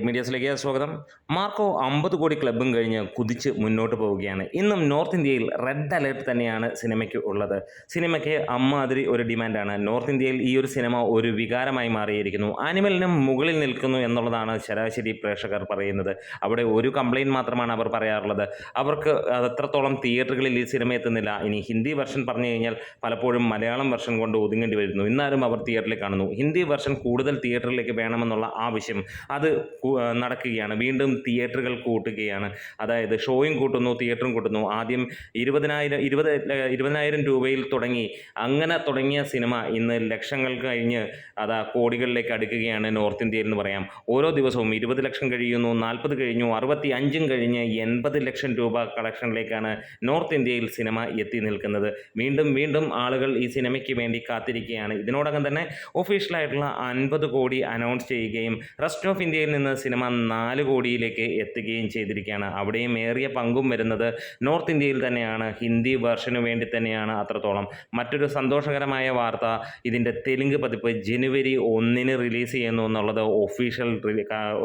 മീഡിയാസിലേക്ക് സ്വാഗതം. മാർക്കോ 50 കോടി ക്ലബ്ബും കഴിഞ്ഞ് കുതിച്ച് മുന്നോട്ട് പോവുകയാണ്. ഇന്നും നോർത്ത് ഇന്ത്യയിൽ റെഡ് അലേർട്ട് തന്നെയാണ് സിനിമയ്ക്ക് ഉള്ളത്. സിനിമയ്ക്ക് അമ്മാതിരി ഒരു ഡിമാൻഡാണ്. നോർത്ത് ഇന്ത്യയിൽ ഈ ഒരു സിനിമ ഒരു വികാരമായി മാറിയിരിക്കുന്നു. ആനിമലിനും മുകളിൽ നിൽക്കുന്നു എന്നുള്ളതാണ് ശരാശരി പ്രേക്ഷകർ പറയുന്നത്. അവിടെ ഒരു കംപ്ലയിൻറ്റ് മാത്രമാണ് അവർ പറയാറുള്ളത്. അവർക്ക് അത്രത്തോളം തിയേറ്ററുകളിൽ ഈ സിനിമ എത്തുന്നില്ല. ഇനി ഹിന്ദി വെർഷൻ പറഞ്ഞു കഴിഞ്ഞാൽ പലപ്പോഴും മലയാളം വെർഷൻ കൊണ്ട് ഒതുങ്ങേണ്ടി വരുന്നു. എന്നാലും അവർ തിയേറ്ററിൽ കാണുന്നു. ഹിന്ദി വെർഷൻ കൂടുതൽ തിയേറ്ററിലേക്ക് വേണമെന്നുള്ള ആവശ്യം അത് നടക്കുകയാണ്. വീണ്ടും തിയേറ്ററുകൾ കൂട്ടുകയാണ്. അതായത് ഷോയും കൂട്ടുന്നു, തിയേറ്ററും കൂട്ടുന്നു. ആദ്യം 20,000 രൂപയിൽ തുടങ്ങി. അങ്ങനെ തുടങ്ങിയ സിനിമ ഇന്ന് ലക്ഷങ്ങൾ കഴിഞ്ഞ് കോടികളിലേക്ക് അടുക്കുകയാണ് നോർത്ത് ഇന്ത്യയിൽ എന്ന് പറയാം. ഓരോ ദിവസവും 20 ലക്ഷം കഴിയുന്നു, 40 കഴിഞ്ഞു, 65 കഴിഞ്ഞ് 80 ലക്ഷം രൂപ കളക്ഷനിലേക്കാണ് നോർത്ത് ഇന്ത്യയിൽ സിനിമ എത്തി നിൽക്കുന്നത്. വീണ്ടും വീണ്ടും ആളുകൾ ഈ സിനിമയ്ക്ക് വേണ്ടി കാത്തിരിക്കുകയാണ്. ഇതിനോടകം തന്നെ ഒഫീഷ്യലായിട്ടുള്ള 50 കോടി അനൗൺസ് ചെയ്യുകയും റെസ്റ്റ് ഓഫ് ഇന്ത്യയിൽ നിന്ന് സിനിമ 4 കോടിയിലേക്ക് എത്തുകയും ചെയ്തിരിക്കുകയാണ്. അവിടെയും ഏറിയ പങ്കും വരുന്നത് നോർത്ത് ഇന്ത്യയിൽ തന്നെയാണ്. ഹിന്ദി വേർഷന് വേണ്ടി തന്നെയാണ് അത്രത്തോളം. മറ്റൊരു സന്തോഷകരമായ വാർത്ത, ഇതിൻ്റെ തെലുങ്ക് പതിപ്പ് ജനുവരി 1 റിലീസ് ചെയ്യുന്നു എന്നുള്ളത്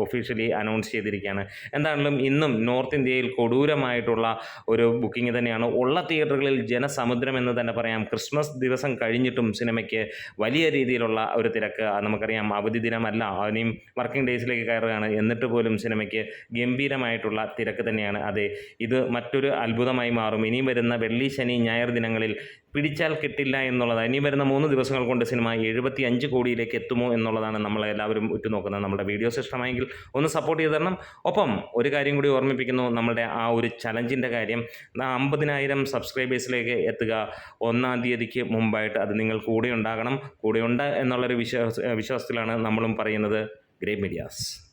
ഒഫീഷ്യലി അനൗൺസ് ചെയ്തിരിക്കുകയാണ്. എന്താണെങ്കിലും ഇന്നും നോർത്ത് ഇന്ത്യയിൽ കൊടൂരമായിട്ടുള്ള ഒരു ബുക്കിംഗ് തന്നെയാണ്. ഉള്ള തിയേറ്ററുകളിൽ ജനസമുദ്രം എന്ന് തന്നെ പറയാം. ക്രിസ്മസ് ദിവസം കഴിഞ്ഞിട്ടും സിനിമയ്ക്ക് വലിയ രീതിയിലുള്ള ഒരു തിരക്ക്. നമുക്കറിയാം, അവധി ദിനമല്ല, അതിനെയും വർക്കിംഗ് ഡേയ്സിലേക്ക് കയറുകയാണ്. എന്നിട്ട് പോലും സിനിമയ്ക്ക് ഗംഭീരമായിട്ടുള്ള തിരക്ക് തന്നെയാണ്. അതെ, ഇത് മറ്റൊരു അത്ഭുതമായി മാറും. ഇനി വരുന്ന വെള്ളി, ശനി, ഞായർ ദിനങ്ങളിൽ പിടിച്ചാൽ കിട്ടില്ല എന്നുള്ളത്. ഇനി വരുന്ന 3 ദിവസങ്ങൾ കൊണ്ട് സിനിമ 75 കോടിയിലേക്ക് എത്തുമോ എന്നുള്ളതാണ് നമ്മളെല്ലാവരും ഉറ്റുനോക്കുന്നത്. നമ്മുടെ വീഡിയോസ് ഇഷ്ടമായെങ്കിൽ ഒന്ന് സപ്പോർട്ട് ചെയ്ത് തരണം. ഒപ്പം ഒരു കാര്യം കൂടി ഓർമ്മിപ്പിക്കുന്നു, നമ്മുടെ ആ ഒരു ചലഞ്ചിൻ്റെ കാര്യം. 50,000 സബ്സ്ക്രൈബേഴ്സിലേക്ക് എത്തുക 1-ാം തീയതിക്ക് മുമ്പായിട്ട്. അത് നിങ്ങൾ കൂടെ ഉണ്ടാകണം. കൂടെയുണ്ട് എന്നുള്ളൊരു വിശ്വാസത്തിലാണ് നമ്മളും പറയുന്നത്. Great medias.